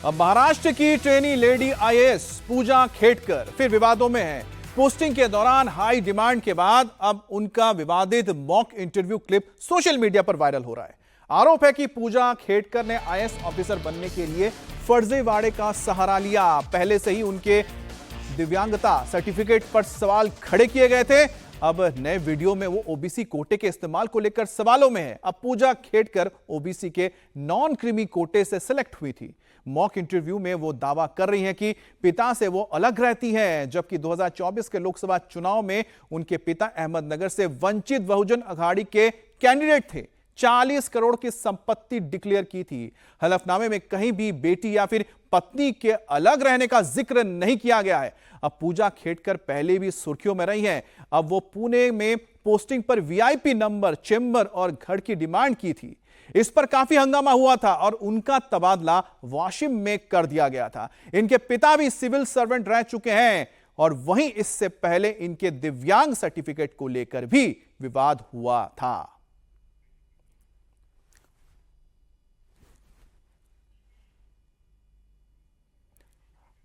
अब महाराष्ट्र की trainee lady IAS पूजा खेडकर फिर विवादों में है। पोस्टिंग के दौरान हाई डिमांड के बाद अब उनका विवादित mock interview clip social media पर वायरल हो रहा है। आरोप है कि पूजा खेडकर ने आईएएस ऑफिसर बनने के लिए फर्जीवाड़े का सहारा लिया। पहले से ही उनके दिव्यांगता सर्टिफिकेट पर सवाल खड़े किए गए थे। अब नए वीडियो में वो ओबीसी कोटे के इस्तेमाल को लेकर सवालों में है। अब पूजा खेडकर ओबीसी के नॉन क्रीमी कोटे से सिलेक्ट हुई थी। मॉक इंटरव्यू में वो दावा कर रही हैं कि पिता से वो अलग रहती हैं, जबकि 2024 के लोकसभा चुनाव में उनके पिता अहमदनगर से वंचित बहुजन अघाड़ी के कैंडिडेट थे। 40 करोड़ की संपत्ति डिक्लेयर की थी। हलफनामे में कहीं भी बेटी या फिर पत्नी के अलग रहने का जिक्र नहीं किया गया है। अब पूजा खेडकर पहले भी सुर्खियों में रही हैं। अब वो पुणे में पोस्टिंग पर वीआईपी नंबर, चेंबर और घर की डिमांड की थी। इस पर काफी हंगामा हुआ था और उनका तबादला वाशिम में कर दिया गया था। इनके पिता भी सिविल सर्वेंट रह चुके हैं और वहीं इससे पहले इनके दिव्यांग सर्टिफिकेट को लेकर भी विवाद हुआ था।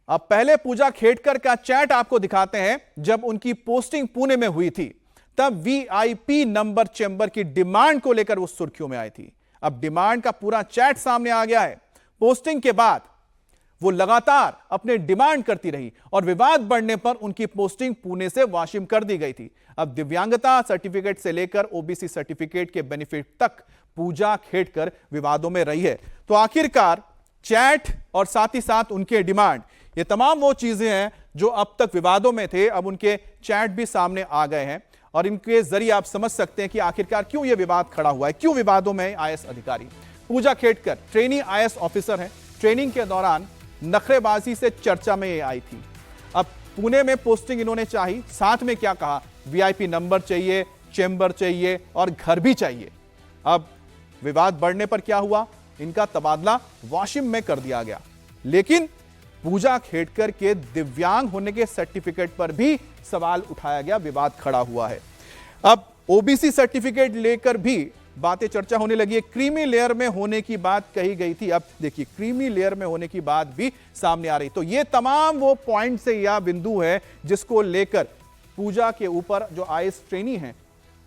अब पहले पूजा खेडकर का चैट आपको दिखाते हैं। जब उनकी पोस्टिंग पुणे में हुई थी तब वीआईपी नंबर, चेंबर की डिमांड को लेकर वो सुर्खियों में आई थी। अब डिमांड का पूरा चैट सामने आ गया है। पोस्टिंग के बाद वो लगातार अपने डिमांड करती रही और विवाद बढ़ने पर उनकी पोस्टिंग पुणे से वाशिम कर दी गई थी। अब दिव्यांगता सर्टिफिकेट से लेकर ओबीसी सर्टिफिकेट के बेनिफिट तक पूजा खेडकर विवादों में रही है। तो आखिरकार चैट और साथ ही साथ उनके डिमांड, ये तमाम वो चीजें हैं जो अब तक विवादों में थे। अब उनके चैट भी सामने आ गए हैं और इनके जरिए आप समझ सकते हैं कि आखिरकार क्यों यह विवाद खड़ा हुआ है, क्यों विवादों में आईएएस अधिकारी। पूजा खेडकर ट्रेनी आईएएस ऑफिसर हैं। ट्रेनिंग के दौरान नखरेबाजी से चर्चा में ये आई थी। अब पुणे में पोस्टिंग इन्होंने चाही, साथ में क्या कहा, वीआईपी नंबर चाहिए, चेंबर चाहिए और घर भी चाहिए। अब विवाद बढ़ने पर क्या हुआ, इनका तबादला वाशिम में कर दिया गया। लेकिन पूजा खेडकर के दिव्यांग होने के सर्टिफिकेट पर भी सवाल उठाया गया, विवाद खड़ा हुआ है। अब ओबीसी सर्टिफिकेट लेकर भी बातें चर्चा होने लगी है। क्रीमी लेयर में होने की बात कही गई थी। अब देखिए, क्रीमी लेयर में होने की बात भी सामने आ रही। तो ये तमाम वो पॉइंट से या बिंदु है जिसको लेकर पूजा के ऊपर जो आईएएस ट्रेनी हैं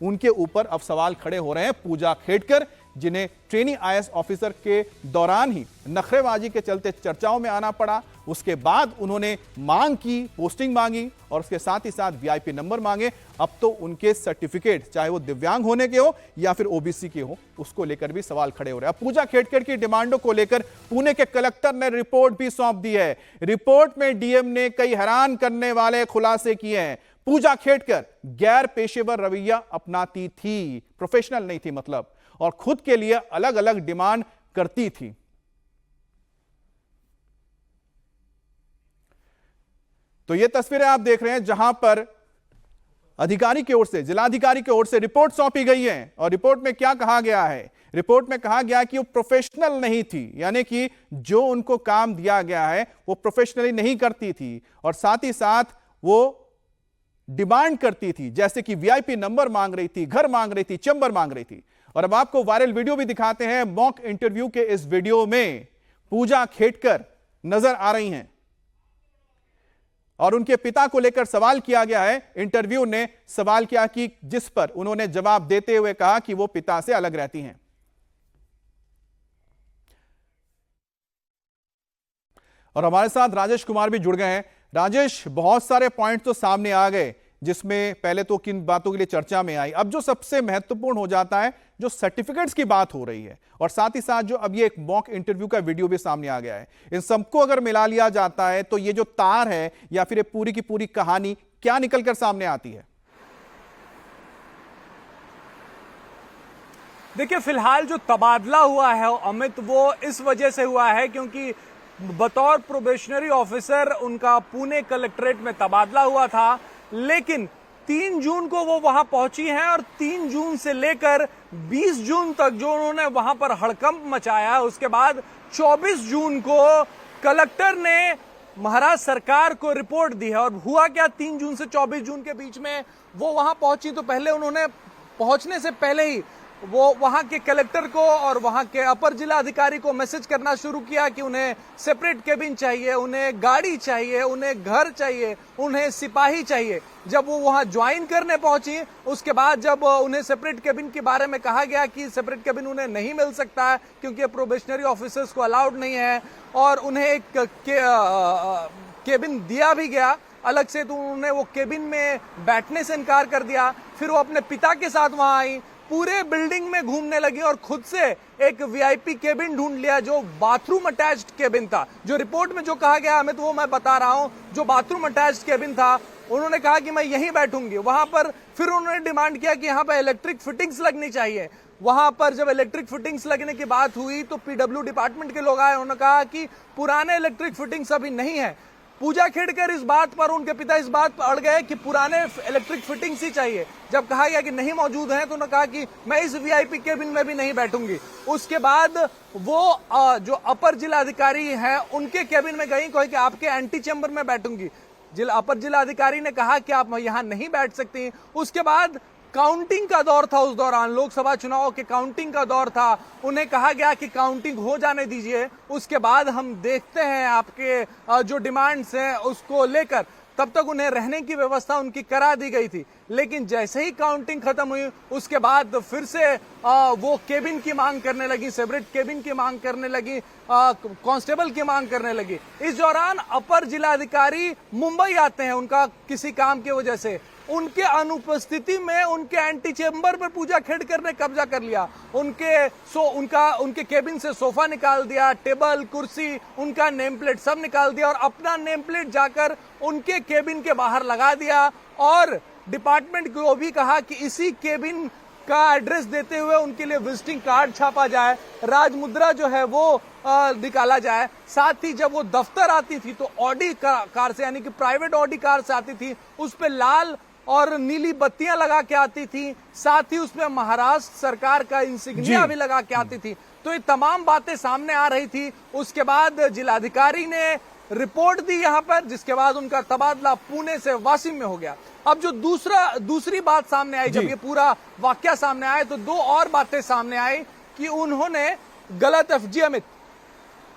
उनके ऊपर अब सवाल खड़े हो रहे हैं। पूजा खेडकर, जिन्हें ट्रेनी आईएएस ऑफिसर के दौरान ही नखरेबाजी के चलते चर्चाओं में आना पड़ा, उसके बाद उन्होंने मांग की, पोस्टिंग मांगी और उसके साथ ही साथ वीआईपी नंबर मांगे। अब तो उनके सर्टिफिकेट, चाहे वो दिव्यांग होने के हो या फिर ओबीसी के हो, उसको लेकर भी सवाल खड़े हो रहे हैं। पूजा खेडकर की डिमांडों को लेकर पुणे के कलेक्टर ने रिपोर्ट भी सौंप दी है। रिपोर्ट में डीएम ने कई हैरान करने वाले खुलासे किए हैं। पूजा खेडकर गैर पेशेवर रवैया अपनाती थी, प्रोफेशनल नहीं थी मतलब, और खुद के लिए अलग अलग डिमांड करती थी। तो ये तस्वीरें आप देख रहे हैं जहां पर अधिकारी की ओर से, जिलाधिकारी की ओर से रिपोर्ट सौंपी गई है। और रिपोर्ट में क्या कहा गया है, रिपोर्ट में कहा गया कि वो प्रोफेशनल नहीं थी, यानी कि जो उनको काम दिया गया है वो प्रोफेशनली नहीं करती थी और साथ ही साथ वो डिमांड करती थी, जैसे कि वीआईपी नंबर मांग रही थी, घर मांग रही थी, चेंबर मांग रही थी। और अब आपको वायरल वीडियो भी दिखाते हैं। मॉक इंटरव्यू के इस वीडियो में पूजा खेडकर नजर आ रही हैं और उनके पिता को लेकर सवाल किया गया है। इंटरव्यू ने सवाल किया कि जिस पर उन्होंने जवाब देते हुए कहा कि वो पिता से अलग रहती हैं। और हमारे साथ राजेश कुमार भी जुड़ गए हैं। राजेश, बहुत सारे पॉइंट तो सामने आ गए, जिसमें पहले तो किन बातों के लिए चर्चा में आई, अब जो सबसे महत्वपूर्ण हो जाता है, जो सर्टिफिकेट्स की बात हो रही है और साथ ही साथ जो अब ये एक मॉक इंटरव्यू का वीडियो भी सामने आ गया है, इन सबको अगर मिला लिया जाता है तो ये जो तार है या फिर ये पूरी की पूरी कहानी क्या निकलकर सामने आती है? देखिए, फिलहाल जो तबादला हुआ है अमित, वो इस वजह से हुआ है क्योंकि बतौर प्रोबेशनरी ऑफिसर उनका पुणे कलेक्ट्रेट में तबादला हुआ था, लेकिन 3 जून को वो वहां पहुंची हैं और 3 जून से लेकर 20 जून तक जो उन्होंने वहां पर हड़कंप मचाया, उसके बाद 24 जून को कलेक्टर ने महाराष्ट्र सरकार को रिपोर्ट दी है। और हुआ क्या, 3 जून से 24 जून के बीच में वो वहां पहुंची तो पहले उन्होंने, पहुंचने से पहले ही वो वहां के कलेक्टर को और वहां के अपर जिला अधिकारी को मैसेज करना शुरू किया कि उन्हें सेपरेट केबिन चाहिए, उन्हें गाड़ी चाहिए, उन्हें घर चाहिए, उन्हें सिपाही चाहिए। जब वो वहां ज्वाइन करने पहुंची, उसके बाद जब उन्हें सेपरेट केबिन के बारे में कहा गया कि सेपरेट केबिन उन्हें नहीं मिल सकता है क्योंकि प्रोबेशनरी ऑफिसर्स को अलाउड नहीं है, और उन्हें एक केबिन दिया भी गया अलग से, तो उन्होंने वो केबिन में बैठने से इनकार कर दिया। फिर वो अपने पिता के साथ वहां आई, पूरे बिल्डिंग में घूमने लगी और खुद से एक वीआईपी केबिन ढूंढ लिया जो बाथरूम अटैच्ड केबिन था। जो रिपोर्ट में जो कहा गया हमें, तो वो मैं बता रहा हूं, जो बाथरूम अटैच्ड केबिन था, उन्होंने कहा कि मैं यहीं बैठूंगी वहां पर। फिर उन्होंने डिमांड किया कि यहाँ पर इलेक्ट्रिक फिटिंग्स लगनी चाहिए। वहां पर जब इलेक्ट्रिक फिटिंग्स लगने की बात हुई तो पीडब्ल्यू डिपार्टमेंट के लोग आए, उन्होंने कहा कि पुराने इलेक्ट्रिक फिटिंग्स अभी नहीं है। पूजा खेड़कर इस बात पर, उनके पिता इस बात पर अड़ गए कि पुराने इलेक्ट्रिक फिटिंग्स ही चाहिए। जब कहा गया कि नहीं मौजूद हैं, तो उन्होंने कहा कि मैं इस वीआईपी केबिन में भी नहीं बैठूंगी। उसके बाद वो जो अपर जिला अधिकारी हैं उनके केबिन में गई, कही कि आपके एंटी चेंबर में बैठूंगी। अपर जिला अधिकारी ने कहा कि आप यहाँ नहीं बैठ सकती। उसके बाद काउंटिंग का दौर था, उस दौरान लोकसभा चुनाव के काउंटिंग का दौर था। उन्हें कहा गया कि काउंटिंग हो जाने दीजिए, उसके बाद हम देखते हैं आपके जो डिमांड्स हैं उसको लेकर। तब तक उन्हें रहने की व्यवस्था उनकी करा दी गई थी। लेकिन जैसे ही काउंटिंग खत्म हुई, उसके बाद फिर से वो केबिन की मांग करने लगी, सेपरेट केबिन की मांग करने लगी, कांस्टेबल की मांग करने लगी। इस दौरान अपर जिलाधिकारी मुंबई आते हैं उनका किसी काम की वजह से। उनके अनुपस्थिति में उनके एंटी चेंबर पर पूजा खेड़कर ने कब्जा कर लिया। उनके केबिन से सोफा निकाल दिया, टेबल, कुर्सी, उनका नेम प्लेट सब निकाल दिया और अपना नेम प्लेट जाकर उनके केबिन के बाहर लगा दिया। और डिपार्टमेंट को भी कहा कि इसी केबिन का एड्रेस देते हुए उनके लिए विजिटिंग कार्ड छापा जाए, राजमुद्रा जो है वो निकाला जाए। साथ ही जब वो दफ्तर आती थी तो ऑडी कार से, यानी कि प्राइवेट ऑडी कार से आती थी, उस पे लाल और नीली बत्तियां लगा के आती थी। साथ ही उसमें महाराष्ट्र सरकार का इंसिग्निया भी लगा के आती थी। तो ये तमाम बातें सामने आ रही थी। उसके बाद जिलाधिकारी ने रिपोर्ट दी यहाँ पर, जिसके बाद उनका तबादला पुणे से वाशिम में हो गया। अब जो दूसरी बात सामने आई, जब ये पूरा वाकया सामने आया, तो दो और बातें सामने आई कि उन्होंने गलत एफजी अमित।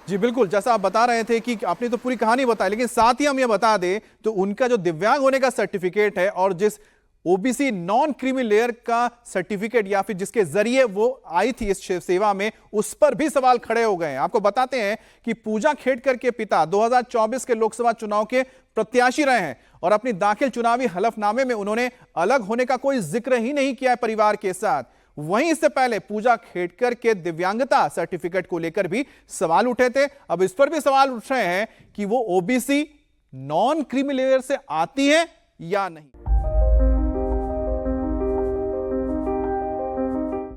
जी बिल्कुल, जैसा आप बता रहे थे कि आपने तो पूरी कहानी बताई, लेकिन साथ ही हम ये बता दें तो उनका जो दिव्यांग होने का सर्टिफिकेट है और जिस ओबीसी नॉन क्रीमी लेयर का सर्टिफिकेट या फिर जिसके जरिए वो आई थी इस सेवा में, उस पर भी सवाल खड़े हो गए हैं। आपको बताते हैं कि पूजा खेड़कर के पिता 2024 के लोकसभा चुनाव के प्रत्याशी रहे हैं और अपनी दाखिल चुनावी हलफनामे में उन्होंने अलग होने का कोई जिक्र ही नहीं किया है परिवार के साथ। वहीं इससे पहले पूजा खेड़कर के दिव्यांगता सर्टिफिकेट को लेकर भी सवाल उठे थे। अब इस पर भी सवाल उठ रहे हैं कि वो ओबीसी नॉन क्रीमी लेयर से आती है या नहीं।